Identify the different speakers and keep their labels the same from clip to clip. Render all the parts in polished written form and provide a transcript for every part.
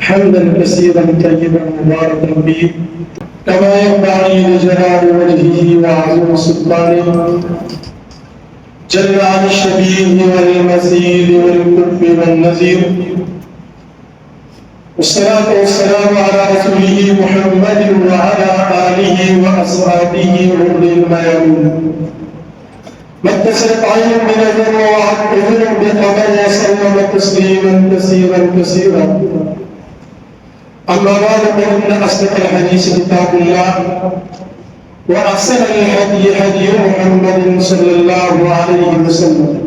Speaker 1: حمدا كثيرا طيبا مباركا فيه كما ينبغي لجلال وجهه وعظيم سلطانه جل عن الشبيه والمثيل والكف والنذير. والصلاة والسلام على رسوله محمد وعلى آله وأصحابه غر الميامين. ما اتصلت عين بنذر ووعت أذن بخبر وسلم تسليما كثيرا كثيرا. أما بعد فإن أصدق الحديث كتاب الله وأحسن الهدي هدي محمد صلى الله عليه وسلم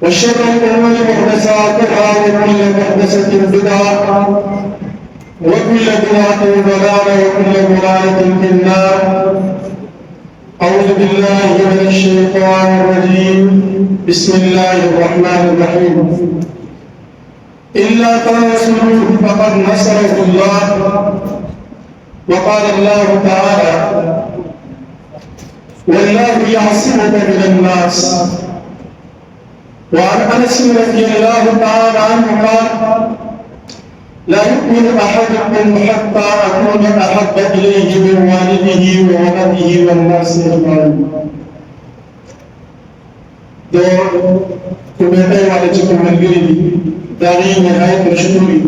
Speaker 1: وشر الأمور محدثاتها وكل محدثة بدعة وكل بدعة ضلالة وكل ضلالة في النار. أعوذ بالله من الشيطان الرجيم. بسم الله الرحمن الرحيم. إلا تنصروه فقد نصره الله. وقال الله تعالى: والله يعصمك من الناس. وعن أنس رضي الله تعالى عنه قال: لا يؤمن أحدكم حتى أكون أحب إليه من والده وولده والناس أجمعين. كمتي والدكم من غيري داعي نهاية شكري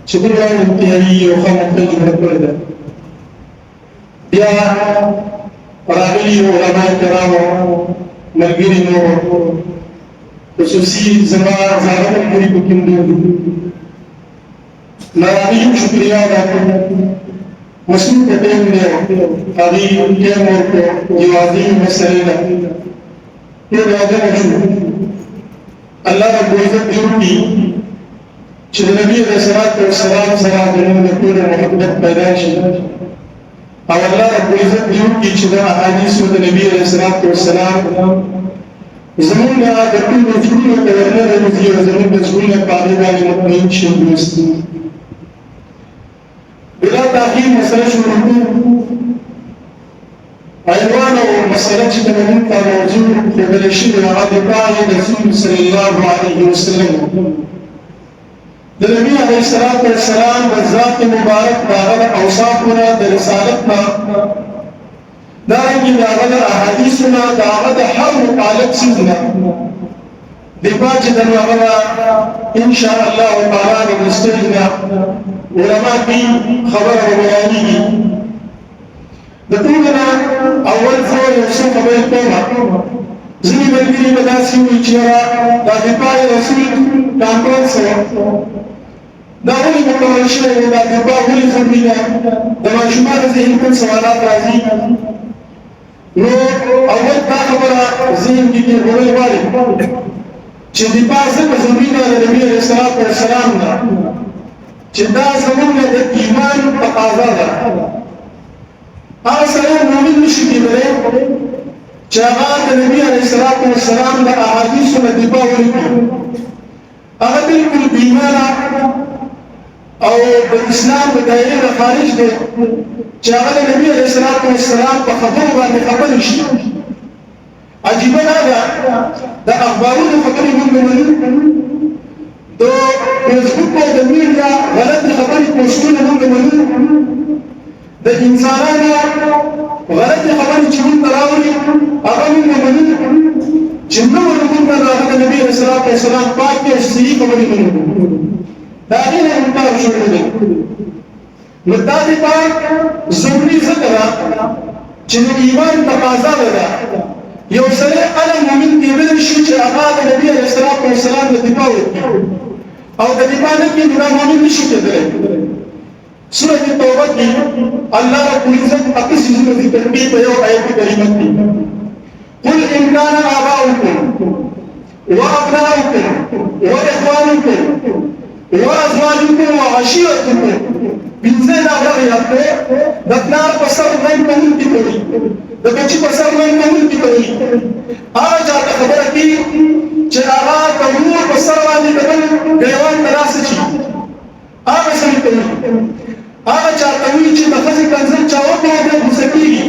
Speaker 1: شكرا انتهائي وخمت تجربة كلها يا راغلي علماء الكرام ملغيري نور خصوصي زمان زارة المريب كندور نراني شكريا لكم مسلم كتين هذه كامور جوازي مسألة كده هذا نشوف الله رب العزة جرمي شد النبي عليه الصلاة والسلام صلاة نقول محمد بداشي أو الله رب العزة جرمي شد أحاديث النبي عليه الصلاة والسلام زمون أدركنا نفسنا كذا نفسي زمون نزولنا بعدين عن المؤمنين شنوس بلا تأخير مسألة شروط عنوان مسألة تمنين موضوع في على دفاع الرسول صلى الله عليه وسلم. النبي عليه الصلاة والسلام والذات مبارك داغل أوصافنا برسالتنا دائما داغل أحاديثنا داغل حرم قالت سيدنا دفاع جدا وغلا إن شاء الله تعالى نستجنا ولما في خبر وبيانه دتونا أول زول يوسف قبل توما زي بلدي مداسي ويشيرا دافع رسول كامل سوا داولي مكمل شيء دافع ولي زميلا دما شمال زين كل سوالات رازي لو أول خبر زين كي بقول والي شدي باسل زميلا النبي عليه الصلاة والسلام شدا زميلا الإيمان تقاضى أصلاً مؤمن مشكلة بله جاءت النبي عليه الصلاة والسلام لأحاديث ندبا ولكن أغلب الإيمان أو بالإسلام بداية خارج ده جاءت النبي عليه الصلاة والسلام بخبره عن خبر شيء عجيب هذا ده أخباره فكر من دو فيسبوك ودمير ده غلط خبر مسؤول من ده إنسانانا غلط خبر جميل تراوري أغاني من جنة ونقول من النبي عليه الصلاة والسلام باقي السيء خبر من دارين المتار شغله متادي باق زمري زكرا جن إيمان تقاضى لنا يوصل على مؤمن كبير شيء أقاد النبي عليه الصلاة والسلام لتباوي أو تباوي كي نرى مؤمن شيء كذا سورة التوبة کی اللہ رب العزت اقص سورة التنبیہ بیو آیت کریمت کی قل ان كان آباؤكم وأبناؤكم وإخوانكم وأزواجكم وعشيرتكم بنزل أغلق يأتي دكنار بسر من كمون کی کوئی دکچی بسر من كمون کی کوئی آج آتا خبر کی چراغا کمون بسر وانی کمون گیوان تراس چی آگا سمی کوئی آغا چاہتوی چی دخزی کنزل چاوت موضع بسکیگی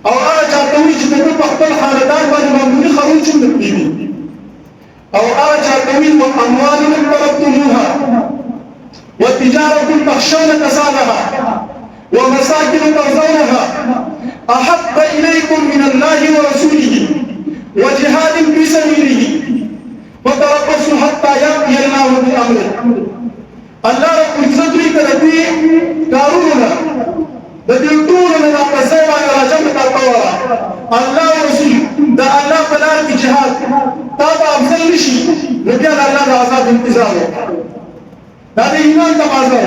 Speaker 1: او آغا چاہتوی چی دکو پختل خاندان بانی معمولی خروچ دکتیگی او آغا چاہتوی و اموال من طلبتموها تخشون كسادها ومساكن ترضونها أحب إليكم من الله ورسوله وجهاد في سبيله وتربصوا حتى يأتي الله بأمره. الله رب العزت كرتي كارونا دبيتونا من أقصى راجم كتوارا الله رسول دا الله فلان جهاد تابع أفضل نشي نبي الله عذاب انتظاره. هذا إيمان تقاضى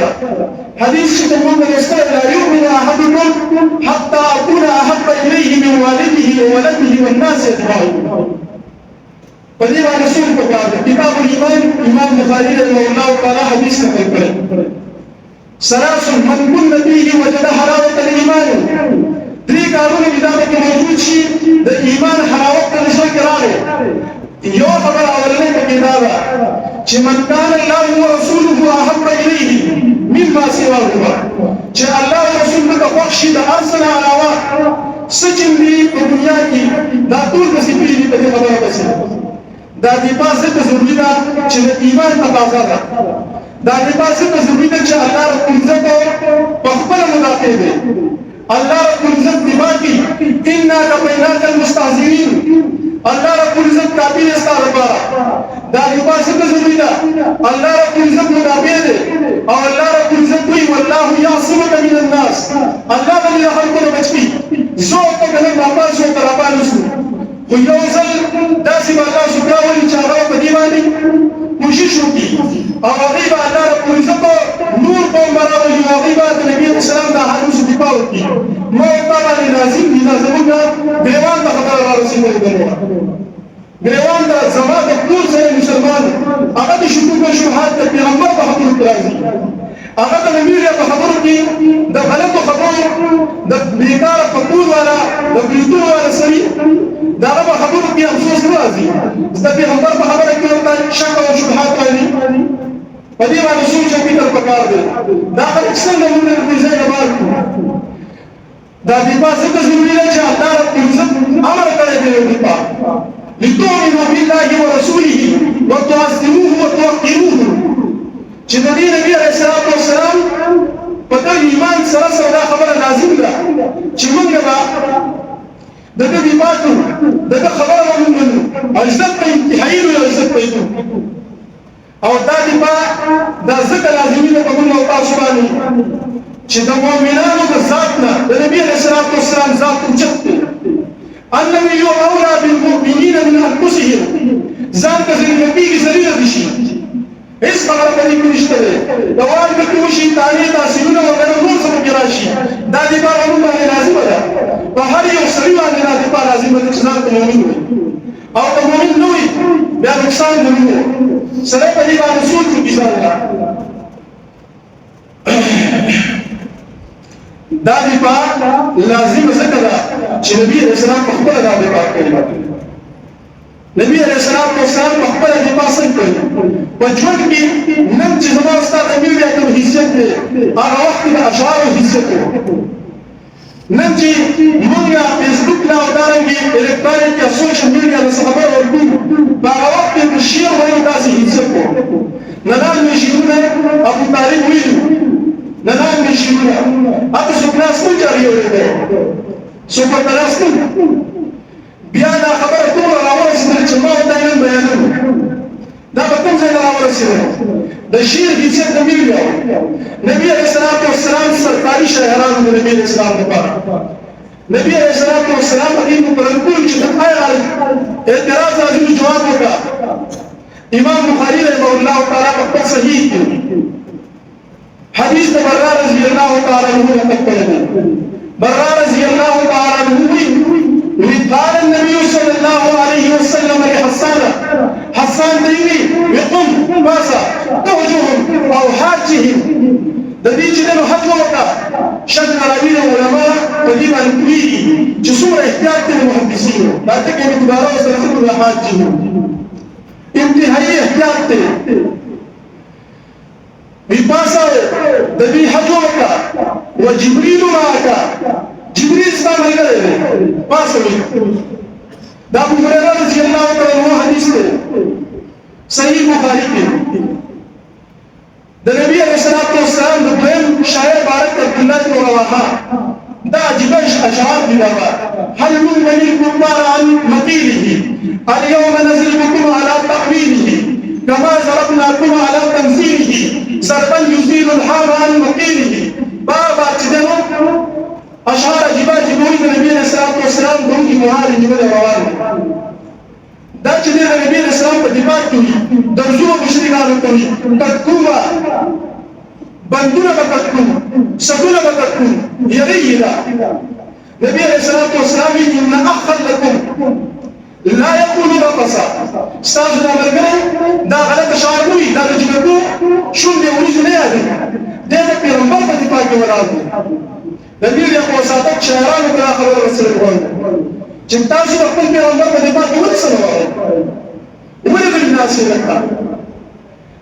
Speaker 1: حديث شتمون الأستاذ لا يؤمن أحدكم حتى أكون أحب إليه من والده وولده والناس أجمعين. فديما رسول بقال كتاب الإيمان إمام البخاري رحمه الله تعالى حديث نقل ثلاث من كن فيه وجد حلاوة الإيمان. دري قانون بداية موجود شيء ده إيمان حلاوة الرسول كراره. يو خبر أولين كتابة من كان الله ورسوله أحب إليه مما سواهما. الله ورسوله كفخشي ده أرسل علاوة سجن لي الدنيا کی دا طول بسیبی دی تدی خبر بسیب دا دی پاس زد ضروری دا چه ایمان تقاضا دا دا دی پاس زد ضروری دا چه اللہ رب العزت پخبر مداخل دے اللہ رب العزت دبا کی اِنَّا كَفَيْنَاكَ الْمُسْتَعْزِمِينَ اللہ رب العزت کابل استار بارا دا دی پاس زد ضروری دا اللہ رب العزت مداخل دے اور اللہ رب العزت کوئی واللہ یعصمک من الناس اللہ بلی رحم کو بچکی زور تکلم باپا سو ترابا نسو خیوزل داسی با اللہ سکراولی چاہاو قدیمانی کوشش ہوکی اور غیبہ اللہ رب العزت نور قوم براولی وغیبہ نبی علیہ السلام دا حدوث دفاع ہوکی موتا لی نازم دی نازمونگا گریوان دا خبر اللہ رسول اللہ دنوا گریوان دا زمان دا کور سر مسلمان اگر دی شکوک و شبہات دا پیغمبر دا حضور کرازی اگر دا نبی علیہ خبرو کی دا غلط خبرو دا بیکار فقور والا دا بیتور والا سری دا رب خبرو کی افسوس رازی دا پیغمبر دا خبر اکی ہوتا شک و شبہات والی پدیوہ رسول چوکی تر پکار دے دا خلق سن نمون رضای نبال دا دیپا زد ضروری ہے چاہ اللہ رب العزت عمر کرے دے دیپا لتؤمنوا بالله ورسوله وتعظموه وتوقروه چې د دې نبی علیه الصلاة والسلام په دې ایمان سره سره دا خبره لازم ده چې موږ به د دې ایمانو د دې خبره ومنو عزت په انتهایی او عزت په او دا دې با د ذکر لازمي ده په موږ او تاسو باندې چې د مؤمنانو د ذات نه د نبی علیه الصلاة والسلام ذات اوچت دی النبي أولى بالمؤمنين من أنفسهم ذات زلمتي زليلة بشي اسم على قريب نشتري دوال بكوشي تاني تاسيونا وغير نور سبب جراشي دا دي بار عموما لازمة دا فهر يوصريوا عن دا بار لازمة تخزان تمومين او تمومين نوي بيا نقصان نمو سلام دي بار رسول في بيزان دا دی پاک لازم ذکر دا چې نبی علیہ السلام په خپل دا دی پاک کړی نبی علیہ السلام په خپل دی پاک څنګه کړی په ژوند کې نن چې زما استاد امیر دی کوم حیثیت دی هغه وخت د اشعار حیثیت دی نن چې موږ فیسبوک لا او دارنګي الکترونیک یا سوشل میډیا له څخه ورکو هغه وخت د شیر وایي داسې حیثیت دی نن مشهور ابو طالب ویلو ننان مشهورة أبو سكناس من جاري ولده سكناس من بيانا خبر طول الأورس من الجماعة دائما بيانه دا بكم زي الأورس ده شير جيسيت نبي نبي عليه الصلاة والسلام سرطاري شهران من نبي عليه السلام نبارا نبي عليه الصلاة والسلام حديث مقرنكول جدا آية اعتراض راجل جواب ہوگا امام بخاری رحمه الله تعالی بقى صحیح حدیث برا رضی اللہ تعالی عنہ تکبر برا رضی اللہ تعالی عنہ قال النبي صلى الله عليه وسلم لحسان حسان ديني يقوم باسا توجههم او حاجهم دبي جدن حق وقتا شد عربي العلماء قديما نقولي جسور احتياط المحدثين لا تكن اعتباره وسلسل حاجهم انتهائي احتياط بيباسا دبي حجوكا وجبريل معك جبريل سلام عليه باسا دا ابو هريره رضي الله عنه حديث صحيح بخاري ده النبي عليه الصلاه والسلام د شاعر بارك عبد الله بن رواحه دا عجيبه اشعار دي بابا هل نؤمن الكفار عن مقيله اليوم نزلكم على تأويله كما ضربناكم على تمثيله ضربا يزيل الحال عن مقيله بابا تدنو اشعار عجيبه جبوي النبي عليه الصلاه والسلام دونك مهار جبل روان دا چې د نبی عليه السلام په دفاع کې د زړه مشرکانو کوي تکوما بندونه بکتو سبونه بکتو یریدا نبی عليه الصلاه والسلام ان اخر لكم لا يكون رقصا استاذ دا مرګره دا غلط شعار وي دا چې کو شون دی ورځ نه یاد دا پیغمبر په دفاع کې ولاړ نبی عليه الصلاه شاعرانو په خبره رسول الله چې تاسو خپل پیغمبر په دفاع کې ورسره وایي ولې د ناس لکه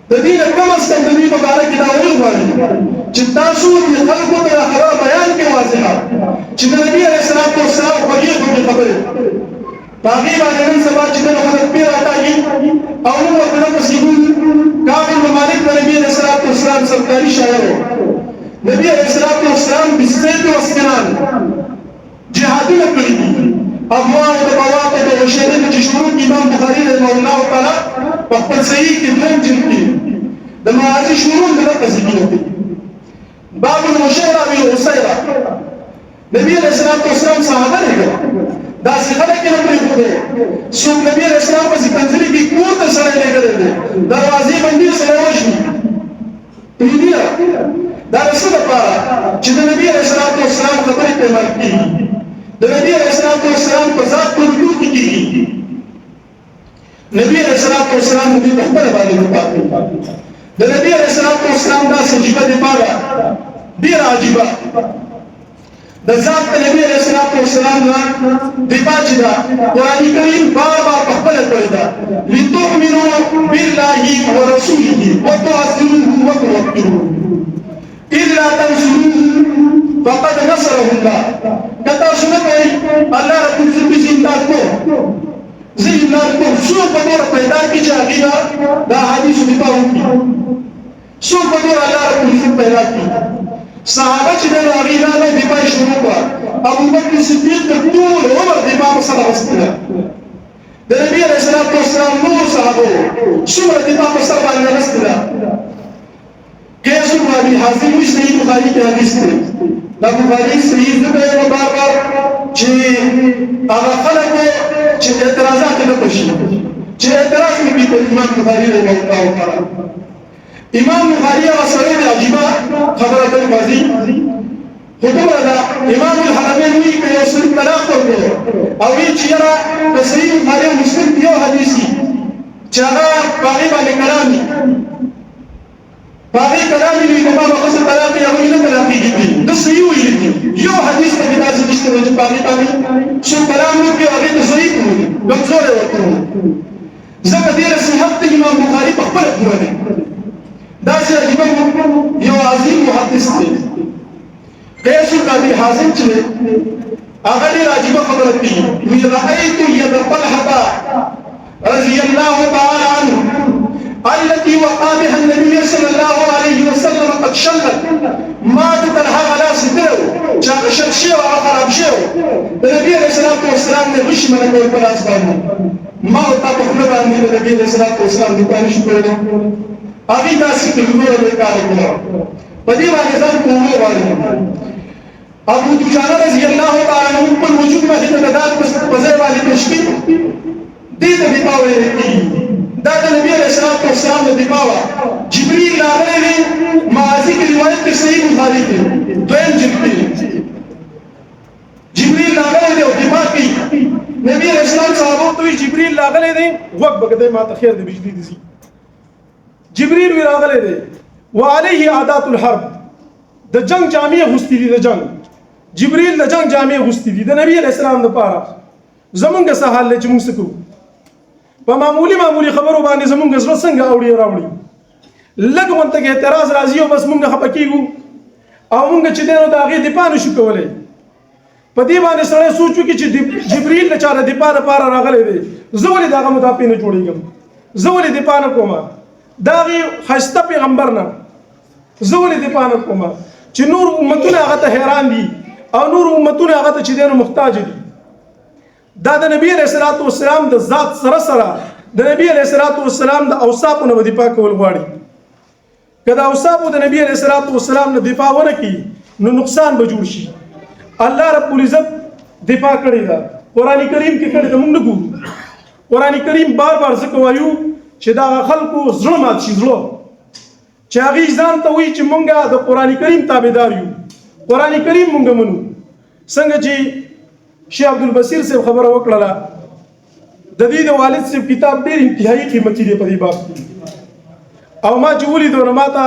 Speaker 1: د دې کم از کم د دې مبارک دا وایي چې تاسو د خلکو ته خبر بیان کې واضحه چې د نبی عليه السلام په خبره باقي باندې نن سبا چې د خلک پیر راټاږي او نو په پسې کامل ممالک د نبی عليه السلام سرکاري شاعر نبی عليه السلام بالسيف والسنان جهادونه کړی دي اموال د بواقع د شریعت چې شروع امام بخاری رحمه الله تعالی په خپل صحیح کې دیم جلد کې د ماضي شروع د قصیدو کې باب المشيره بالعسيره نبی عليه السلام صحابه لري دا څنګه کې نه پریږدي سو نبی عليه السلام په ځکه کې کوم ته سره لګل دروازې باندې سره وشي پیډیا دا څه لپاره چې د نبی عليه السلام خبرې ته مرګي د نبی عليه السلام په ذات په وجود کې کیږي نبی عليه السلام دې په خپل باندې پاتې د نبی عليه السلام دا سجده دی پاره ډیر عجیبه د ذات نبی عليه السلام دی پاتې دا قرآن کریم بار په خپل کړی دا لتؤمنوا بالله ورسوله وتعزروه وتوقروه الا تنصروه فقد نصره الله کتا سنت الله رب العزت زندہ کو زندہ کو سو پدور پیدا کی چاہیے دا حدیث دفاع کی سو پدور اللہ رب العزت پیدا کی صحابہ چې د غینا نه دفاع شروع کړ ابو بکر صدیق د ټول عمر دفاع سره وسته د نبی علیہ السلام نور صحابه څومره دفاع سره باندې وسته کیسو ابي حازم صحیح بخاری کې حدیث دی دا بخاری صحیح دی بار بار چې هغه خلک چې اعتراضات نه کوي چې اعتراض کوي په امام بخاری رحمه الله تعالی امام بخاری او سره عجیبه خبره کوي بازی خطوره دا امام الحرمین وی په یو سر طلاق ورکړي او وی چې را په صحیح بخاری او مسلم یو حدیثي چې هغه باغی باندې کلامي باقي كلامي اللي بابا قصد طلاقي يا ويلي طلاقي جدي ده صحيح ويلي يو حديث في ناس بيشتغلوا في باقي شو كلامه في غير صحيح بمزور وقته زكاه دي صحت الامام البخاري بخبر قراني ده شيء يو عظيم محدث كيف قاضي حازم چله اغلي راجبه خبرت دي من رايت يد طلحه رضي الله تعالى عنه التي وقع بها النبي صلى الله عليه وسلم قد شلت ما تطلها على ستره جاء شرشي وخراب شيء النبي عليه الصلاه والسلام نے غش من کوئی پلاس باندې ما تا په خپل باندې النبي عليه الصلاه والسلام د پاره شو کړو ابي تاسو ته وګورئ وکړه په دې باندې ځان کوو وایي ابو دجانه رضی الله تعالی عنہ په وجود باندې تداد په ځای باندې تشکیل دې ته دی پاوې دا د نبی علیہ السلام د دفاع جبريل راغلی ماضی کی روایت کې صحیح بخاری کې دویم جبريل راغلی او دفاع کوي نبی علیہ السلام صحابه ته جبريل راغلی دی وقت بګدې ما ته خیر د بجلی دي جبريل وی راغلی دی وعليه عادات الحرب د جنگ جامع غوستي دي د جنگ جبريل د جنگ جامع غوستي دي د نبی علیہ السلام لپاره زمونږ سره حال چې موږ سکو په معمولی خبرو باندې زمونږ زړه څنګه اوړي راوړي لږ مونته کې اعتراض راځي او بس مونږ خپه کیږو او مونږ چې دینو د هغې دفاع نشو کولی په دې باندې سړی سوچ وکړي چې جبریل د چا د دفاع لپاره راغلی دی زه ولې د هغه مدافع نه جوړېږم زه ولې دفاع نه کوم د هغې ښایسته پیغمبر نه زه ولې دفاع نه کوم چې نور امتونه هغه ته حیران دي او نور امتونه هغه ته چې دینو محتاج دي. دا د نبی علیه الصلاۃ والسلام د ذات سره سره د نبی علیه الصلاۃ والسلام د اوصافو نه دفاع کول غواړي. که د اوصافو د نبی علیه الصلاۃ والسلام نه دفاع ونه کړي نو نقصان به جوړ شي. الله رب العزت دفاع کړې ده قرآن کریم کې کړې ده، موږ نه ګورو. قرآن کریم بار بار ځکه وایو چې دا خلکو زړه مات شي، زړه چې هغې ځان ته وایي چې موږ د قرآن کریم تابعدار یو، قرآن کریم موږ منو. څنګه چې شیخ عبدالبصیر صاحب خبره وکړله د دې د والد صاحب کتاب ډېر انتهایي قیمتي دی په دې باب کې، او ما چې ولیدو نو ما ته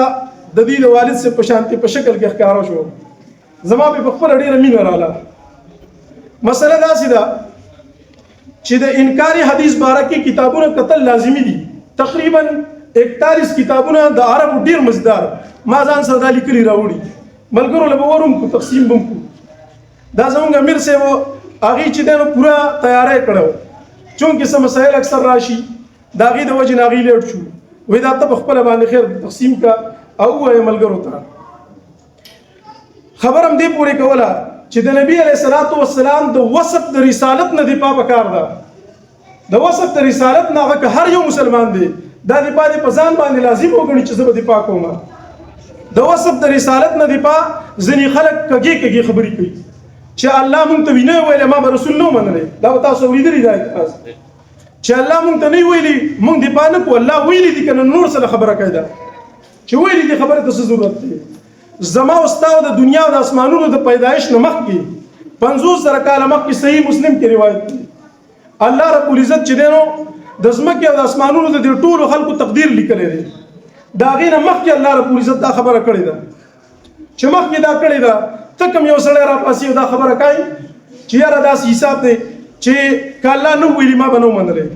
Speaker 1: د دې د والد صاحب په شانتي په شکل کې ښکاره شو، زما په خپله ډېره مینه راله. مسله داسې ده چې د انکاري حدیث باره کې کتابونه کتل لازمي دي. تقریبا 41 کتابونه د عربو ډېر مزدار ما ځان سره دا لیکلي راوړي، ملګرو له به ورم کو تقسیم به م کو. دا زمونږ امیر صاحب هغې چې دی نو پوره تیاری کړی و، چونکې څه مسایل اکثر راشي د هغې د وجې نه هغې لیټ شو. وایي دا ته په خپله باندې خیر تقسیم کړه او ووایه ملګرو ته. خبر هم دې پورې کوله چې د نبي علیه الصلاۃ والسلام د وصف د رسالت نه دفاع پکار ده. د وصف د رسالت نه هغه که هر یو مسلمان دی دا دفاع دې په ځان باندې لازم وګڼي چې زه به دفاع کوم. د وصف د رسالت نه دفاع ځینې خلک کږې کږې خبرې کوي چې الله مونږ ته وینه ویلې ما به رسول نه منلی. دا به تاسو اورېدلي دا اعتراض چې الله مونږ ته نه ویلي مونږ دفاع نه کوو. الله ویلي دي که نه نور سره خبره کوي ده چې ویلي دي خبرې ته څه ضرورت دی. زما او ستا د دنیا او د اسمانونو د پیدایش نه مخکې 50 زره کاله مخکې صحیح مسلم کې روایت دی الله رب العزت چې دی نو د ځمکې او د اسمانونو د دې ټولو خلکو تقدیر لیکلی دی. د هغې نه مخکې الله رب العزت دا خبره کړې ده چې مخکې دا کړې ده. ته کوم یو سړی راپاسي او دا خبره کوي چې یاره داسې حساب دی چې که الله نه ویلي ما به نه ومنلی.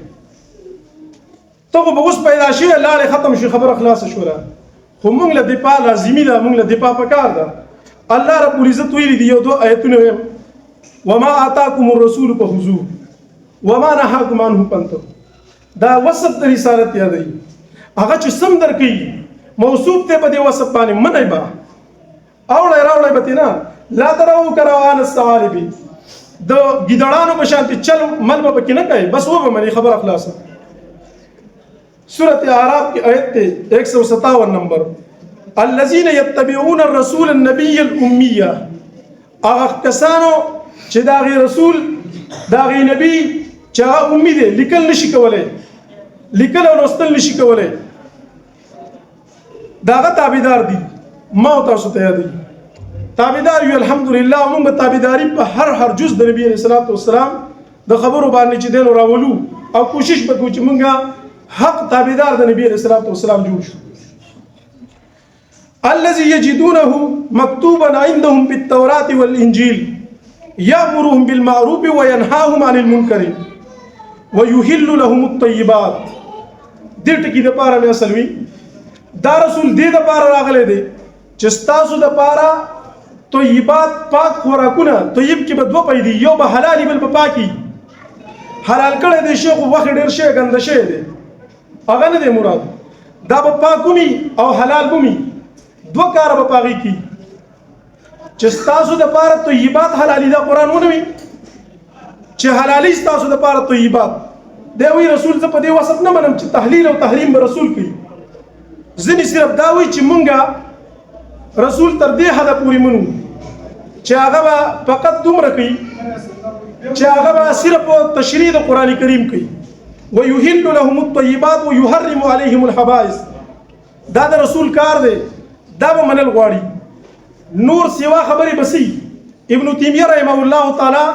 Speaker 1: ته خو به اوس پیدا شوې لاړې ختم شي خبره خلاصه شوله، خو موږ له دفاع لازمي ده، موږ له دفاع پکار ده. الله رب العزت ویلي دي یو دو آیتونه ویم وما آتاکم الرسول فخذوه وما نهاکم عنه فانتهوا. دا وصف د رسالت یادوي. هغه چې سم درکوي موصوف دی په دې وصف باندې منئ به اوړی راوړی به ترې نه. لا تروا کروان الثعالب د ګیدړانو په شانتې چل مل به پکې نه کوي، بس وبه مني خبره خلاصه. سورة اعراف کی آیت تے 157 نمبر الذین یتبعون الرسول النبی الامیہ. هغه کسانو چې د هغې رسول د هغې نبي چې هغه امي دی، لیکل نشي کولی، لیکل او لوستل نشي کولی، د هغه تابعدار دي. ما او تاسو ته یادوي تابعدار یو الحمدلله. موږ به تابعداري په هر جز د نبي علیه الصلاۃ والسلام د خبرو باندې چې دی نو راولو او کوشش به کوو چې موږ حق تابعدار د نبی علیه الصلاۃ والسلام جوړ شو. الذي يجدونه مكتوبا عندهم في التوراة والإنجيل يأمرهم بالمعروف وينهاهم عن المنكر ويحل لهم الطيبات. دې ټکي د پاره مې اصل وي دا رسول دې د پاره راغلی دی چې ستاسو د پاره طیبات پاک خوراکونه. طیب کې به دوه پیدي، یو به حلالي بل به پاکي. حلال کړی دی شی خو وخت ډېر شی ګنده شی دی هغه نه دی مراد. دا به پاک ومي او حلال ومي، دوه کاره به په هغې کي چې ستاسو دپاره طیبات حلالي دا قرآن ونه وي چې حلالي ستاسو دپاره طیبات. دی وایي رسول زه په دې وصف نه منم چې تحلیل او تحریم به رسول کوي. ځینې صرف دا وایي چې مونږ رسول تر دې حده پورې منو چې هغه به فقط دومره کوي چې هغه به صرف تشریح د قرآن کریم کوي. ويحل لهم الطيبات ويحرم عليهم الخبائث. دا د رسول کار دی، دا به منل غواړي. نور سوا خبرې بسي. ابن تیمیه رحمه الله تعالی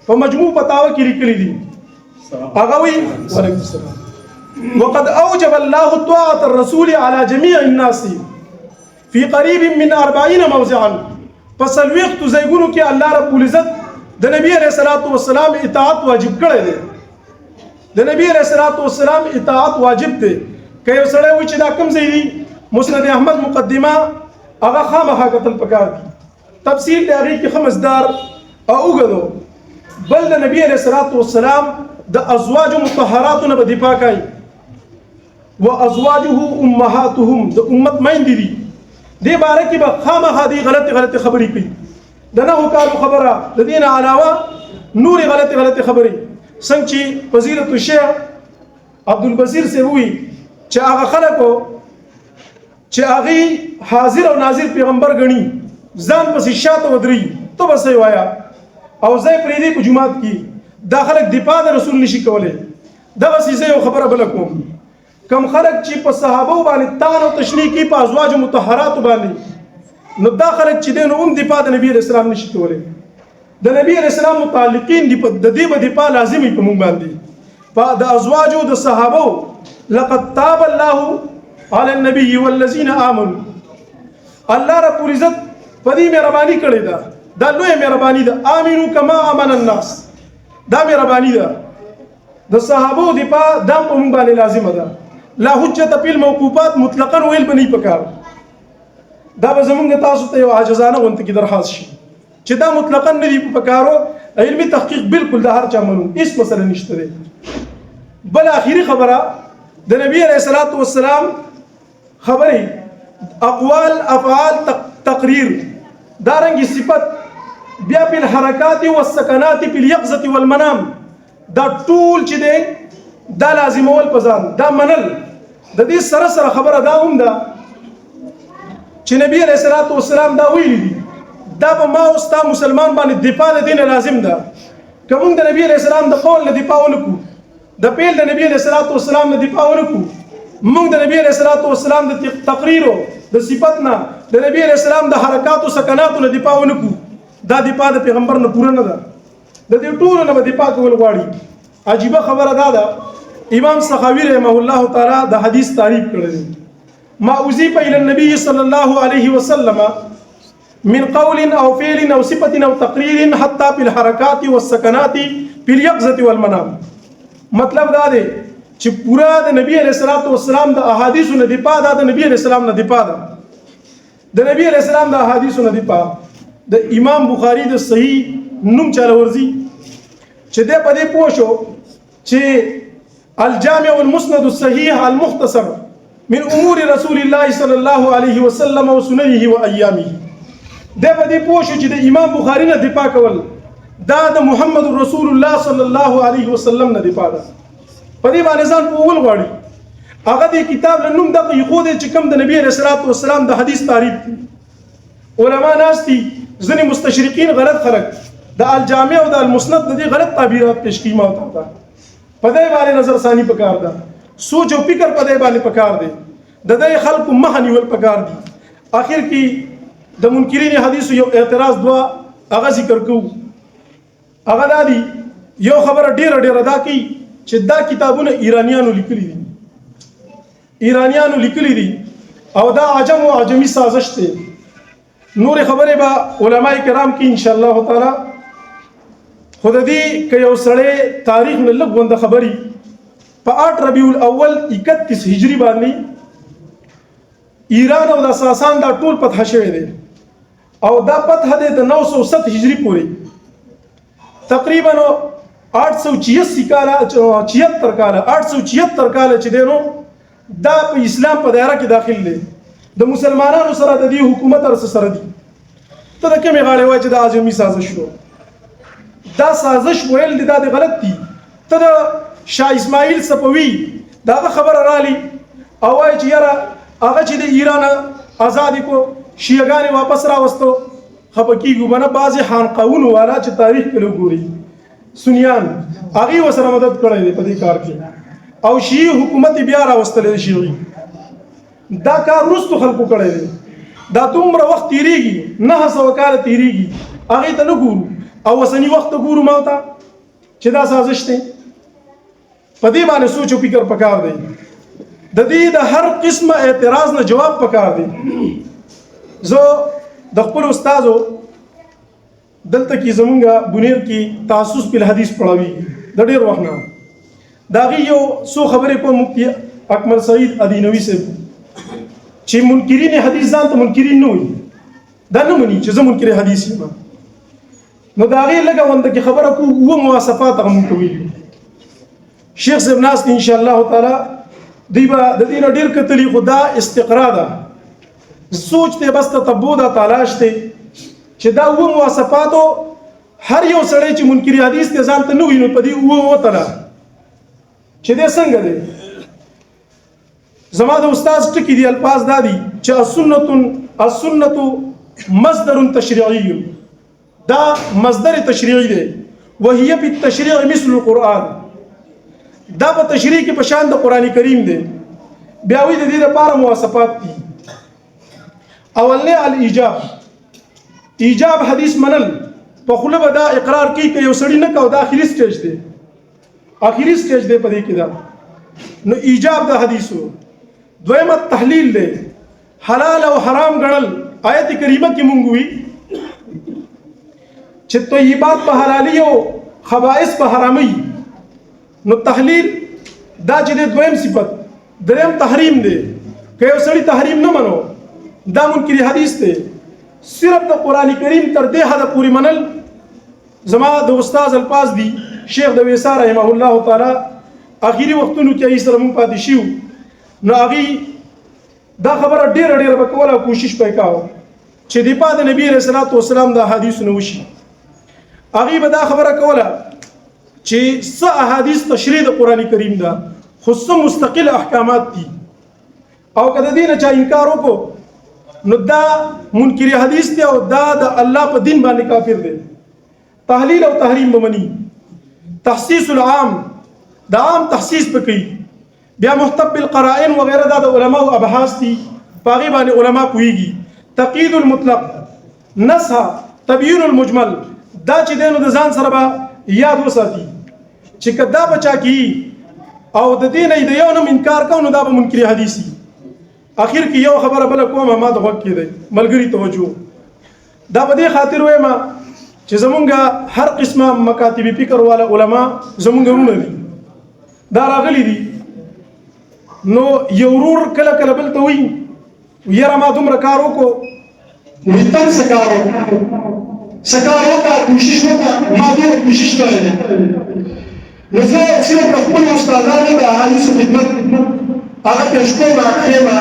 Speaker 1: په مجموع فتاوا کې لیکلي دي هغه وایي وعلیکم السلام وقد اوجب الله طاعة الرسول على جميع الناس في قریب من 40 موضعا. په 40 ځایونو کې الله رب العزت د نبی علیه الصلاۃ والسلام اطاعت واجب کړی دی. د نبی علیه الصلاۃ والسلام اطاعت واجب دی. که یو سړی وایي چې دا کوم ځای دی مسند احمد مقدمه هغه خامخا کتل پکار دي، تفصیل د هغې کې ښه مزدار او اوږد. بل د نبی علیه الصلاۃ والسلام د ازواجو مطهراتو نه به دفاع کوي. و ازواجه امهاتهم د امت میندې دي
Speaker 2: دې باره کې به خامخا دې غلطې خبرې کوي د 9 کالو خبره د دې نه علاوه نورې غلطې خبرې څنګه چې فضیلت الشیخ عبدالبصیر سے وی چې هغه خلکو چې هغه حاضر او ناظر پیغمبر غني ځان پسې شاته ودري ته بس وایا او زې پرې دې په جمعات کې دا خلک دفاع د رسول نشي کولای دغه سیزه یو خبره بل کوم کم خلک چې په صحابه باندې تان او تشنیع کې په ازواج مطهرات باندې نو دا خلک چې دین هم دفاع د نبی رسول الله نشي کولای د نبی رسول الله متعلقین د دې په دفاع لازمي په مونږ باندې په د ازواج او د صحابه لقد تاب الله على النبي والذين آمنوا الله رب العزت په دې مهرباني کړې ده دا لوی مهرباني ده امنو کما امن الناس دا مهرباني ده د صحابه دفاع د په مونږ باندې لازمه ده لا حجت فی الموقوفات مطلقاً ویل بنی پکار دا به زمونږ تاسو ته یو عاجزانه غونډه کې درخواست شي چې دا مطلقاً نه دی پکارو علمي تحقیق بالکل د هر چا منو هیڅ مسله نشته ده بل اخیری خبره د نبی علیہ الصلوۃ والسلام خبرې اقوال افعال تقریر دارنګي صفت بیا په الحرکات والسکنات په اليقظه والمنام دا ټول چې دی دا لازمول پزان دا منل د دې سره خبره دا هم ده چې نبی علیہ الصلوۃ والسلام دا ویلي دي دا به ما او ستا مسلمان باندې دفاع د دین لازم ده کوم د نبی علیہ السلام د قول نه دفاع ونکو د پیل د نبی علیہ الصلوۃ والسلام نه دفاع ونکو موږ د نبی علیہ الصلوۃ والسلام د تقریر د صفاتنا د نبی علیہ السلام د حرکات او سکنات نه دفاع ونکو دا دفاع د پیغمبر نه پوره نه ده د دې ټولو نه دفاع کول غواړي عجیب خبره ده امام سخاوی رحمه الله تعالی د حدیث تعریف کړی ما اضيف الى النبي صلى الله عليه وسلم من قول او فعل او صفه او تقرير حتى في الحركات والسكنات في اليقظه والمنام مطلب دا دی چې پورا د نبی علیہ الصلوۃ والسلام د احادیثو نه دفاع ده د نبی علیہ السلام نه دفاع ده د نبی علیہ السلام د احادیثو نه دفاع د امام بخاری د صحیح نوم چاله ورزي چې د په دې پوښو چې الجامع والمسند الصحيح المختصر من امور رسول الله صلى الله عليه وسلم وسننه وايامه د په دې پوښو چې د امام بخاری نه دفاع کول دا د محمد رسول الله صلی الله علیه وسلم نه دفاع ده په دې باندې ځان په ول غواړي هغه د کتاب لنوم د یخو د چې کوم د نبی رسول الله والسلام د حدیث تعریف علما ناستي ځنې مستشرقین غلط خلق د الجامع او د المسند د دې غلط تعبیرات پیش کیما وتا په دې باندې نظر ثانی پکار ده سوچ او فکر په دې باندې پکار دي د دې خلق مخنی ول پکار دي اخر کې د منکرین حدیث یو اعتراض دوا هغه ذکر کوو هغه دادی یو خبره ډیره دا کی چې دا کتابونه ایرانیانو لیکلي دي او دا عجم او عجمی سازش دی نور خبره به علماء کرام کې ان شاء الله تعالی خود دې ک یو سړی تاریخ نه لګوند خبري په 8 ربیع الاول 31 هجری باندې ایران او د ساسان دا ټول فتح شوی دی او دا فتح دی د 907 هجری پورې تقریبا 876 کاله 876 کاله چې دینو دا په اسلام په دایره کې داخل دي د مسلمانانو سره د دې حکومت سره دي ته د کومې غاړې وای چې د اعظمي سازش شو دا سازش ویل دي دا غلط دي ته د شاه اسماعیل صفوي دا خبره رالی او وای چې یاره هغه چې د ایران آزادی کو شیعاګان واپس راوستو خپکیږي باندې بعضی خانقاهونو والا چې تاریخ کې لګوري سنیان هغه وسره مدد کړی دی په دې کار کې او شیعي حکومت بیا راوستل شي دا کار رستو خلکو کړی دی دا دومره وخت تیریږي 900 کال تیریږي هغه ته نه ګورو او وسنی وخت ګورو ماته چې دا سازش دی په دې باندې سوچ او فکر پکار دی د دې د هر قسمه اعتراض نه جواب پکار دی زه د خپل استادو دلته کې زمونږه بنیر کې تاسوس په حدیث پڑھاوي د ډېر وخت نه دا یو سو خبرې په مفتی اکمل سعید ادینوی سے چې منکرین حدیث ځان ته منکرین نه وي دا نه مني چې زه منکر حدیث یم نو دا غي لګه وند کې خبره کو و مواصفات هم کوي شیخ صاحب ناس ان شاء الله تعالی دیبا د دې ډېر کتلی خدا استقرا ده سوچ ته بس تتبع دا تلاش ته چې دا و مواصفاتو هر یو سړی چې منکر حدیث ته ځان ته نه ویني په دې وتله چې دې څنګه دی. زما د استاد ټکی دی الفاظ دادي چې السنت مصدر تشریعي، دا مصدر تشریعي دی، وهي بالتشریع مثل القرآن، دا په تشریع کې په شان د قرآن کریم دی. بیا وی د دې لپاره مواصفات دي. اولنی الايجاب، ایجاب حدیث منل په خوله به دا اقرار کوي که یو سړی نه کو دا اخري سټیج دی، اخري سټیج دی په دې کې دا نو ایجاب د حدیثو. دویمه تحلیل دی، حلال او حرام ګڼل. آیت کریمه کې مونږ وی چې طیبات په حلالي او خبائث په حرامي، نو تحلیل دا چې د دویم صفت. دریم تحریم دی، که یو سړی تحریم نه منو دا منکر حدیث دی. صرف د قرآن کریم تر دې حد پورې منل. زما د استاد الفاظ دي شیخ د ویسا رحمه الله تعالی اخیری وختونو کې یې سره مونږ پاتې شو، نو هغه دا خبره ډیره به کوله، کوشش به کاوه چې د پاد نبی رسول الله والسلام د حدیث نو وشي. هغه به دا خبره کوله چې څه احادیث تشریح د قرآن کریم ده، خو څه مستقل احکامات دي، او کله دې نه چا انکار وکړو نو دا منکر حدیث دی او دا د الله په دین باندې کافر دی. تحلیل او تحریم بمنی. تخصیص العام، دا عام تخصیص بکی. بیا محتب بالقرائن وغیرہ دا علماء و ابحاث دی، پاغی باندې علماء پویږي. تقید المطلق، نصح، تبیین المجمل، دا چې دینو د ځان سره به یاد وساتي چې کدا بچا کی او د دین د یو نوم انکار کوو نو دا به منکر حدیثي. اخر کې یو خبره بل کومه ما د وخت کې دی ملګری توجه دا په دې خاطر وایم چې زمونږ هر قسمه مکاتب فکر والا علما زمونږ ورونه دي، دا راغلي دي. نو یو ورور کله کله بل ته وایي یاره ما دومره کار وکړو،
Speaker 1: ویتن سکارو کا کوشش وکړه، ما دومره کوشش کړی دی. نو زه صرف د خپلو استادانو د احادیثو خدمت هغه پیش کوم، اخیمه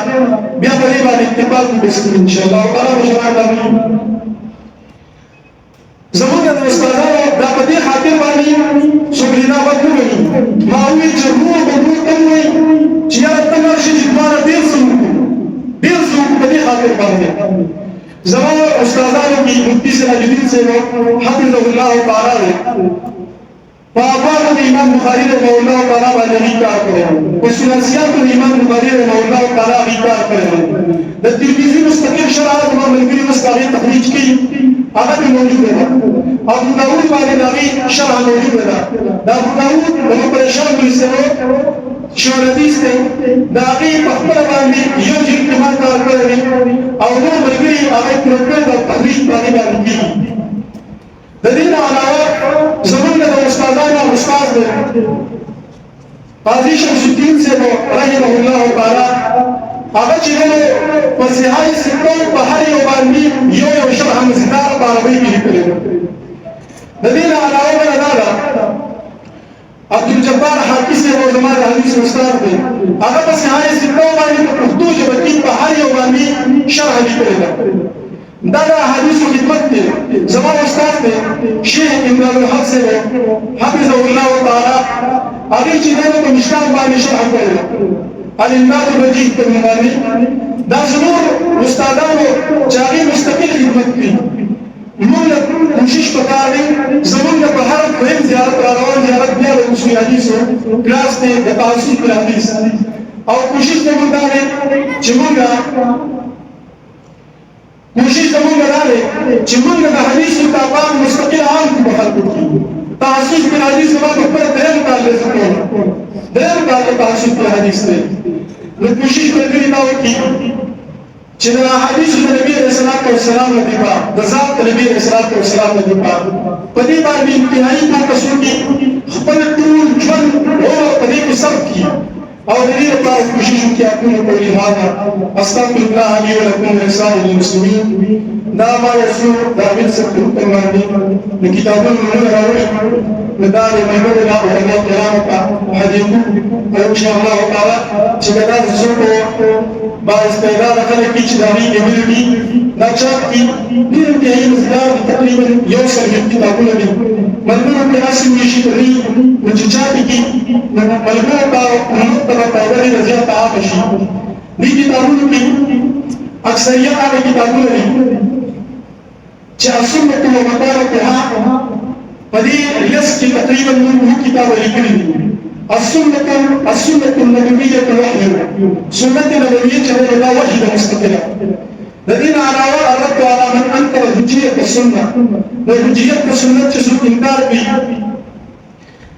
Speaker 1: بیا په دې باندې اتفاق وکړو انشاءالله تعالی. زمونږ د استادانو دا په دې خاطر باندې شکرینه وکړو. ما وویل چې روح به روح ته ووایي چې یاره ته ورشې چې دواړه ډېر څه په دې خاطر باندې. زمونږ استادانو کې مفتي سراج الدین صاحب حفظه الله تعالی په ابواب د امام بخاري رحمه الله تعالی باندې کار کړی، په سنسیات د امام بخاري رحمه الله تعالی کار کړی، د ترمذی مستقل شرح د امام البخاري مستقل تخریج کړي هغه موجود ده. ابو داود باندې دغه شرح موجود ده. دا ابو داود د پرشان ولسره شورتیس ته دا هغه په خپل باندې یو جلد ما کار کړی او نو ملګری هغه پروګرام د تخریج باندې باندې د دې علاوه زمونږ د استادانو استاد دی قاضي شمس الدین صاحب رحمه الله تعالی، هغه چې په صحیح سکو په هر یو باندې یو شرح مزیدار په عربي کې لیکلی. د دې علاوه بله دا ده عبدالجبار حاکي صاحب زما د حدیث استاد دی، هغه په صحیح سکو باندې په پښتو ژبه کې په هر یو باندې شرح لیکلی ده. دا د احادیثو خدمت دی. زما استاد دی شیخ عمران الحق صاحب حفظه الله تعالی، هغه چې دا په مشکات باندې شرح کړی الامداد المجید په باندې. دا زموږ استادانو چې هغې مستقل خدمت کوي. موږ کوشش پکار دی زموږ په هر دویم زیارت راروان زیارت بیا د اصول حدیثو کلاس دی د تعصب پر حدیث، او کوشش زموږ دا دی چې موږ چې موږ د حدیثو کتابان مستقل عام په خلکو کې تعصب پر حدیث زما په خپله درېیم کال دی درېیم کال د تعصب پر حدیث دی. نو کوشش ملګري دا وکړي چې د احادیثو د نبي علیه الصلاة والسلام نه دفاع، د ذات د نبي علیه الصلاة والسلام نه دفاع، په دې باندې انتهایي فوکس وکړي، خپل ټول ژوند په دې کې صرف کړي او د دې لپاره کوشش وکړي. اقول قولي هذا استغفر الله لي ولكم ولسائر المسلمين. دا ما یسوع دا بل سبت حکم باندې د کتابونو نومونه راوړي، نو دا د محمد الله کرام ته هدیه او ان شاء الله تعالی چې دا زړه با استعداد خلک چې دا وی ایبیلیټي دا چا کی ډیر کې مزدار تقریبا یو سل کتابونه دي ملګرو کې اسی وشي کوي چې چا کی ملګرو دا مرتبه پیدا لري زیات عام شي دي کتابونه کې اکثریت هغه کتابونه دي چې اصول ته مطابقه فدي ليس تقريبا من كتاب الكريم السنة النبوية وحي سنة النبوية لا وحي مستقلة الذين على الرد على من أنكر حجية السنة وحجية السنة تسوء إنكار به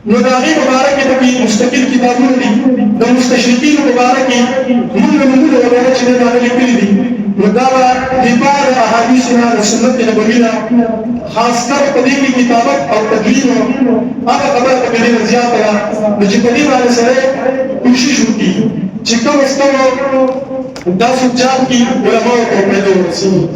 Speaker 1: نداغي مباركة في مستقل كتابون دي المستشرقين مباركة من وبارك شنو على الكريم نداوى دفاع أحاديثنا السنة النبوية خاص کر پدې کې کتابت او تدوین هغه خبره په دې زیاته ده چې په دې باندې سره کوشش وکړي چې کوم څه دا سوچات کې علماء په پیدا ورسېږي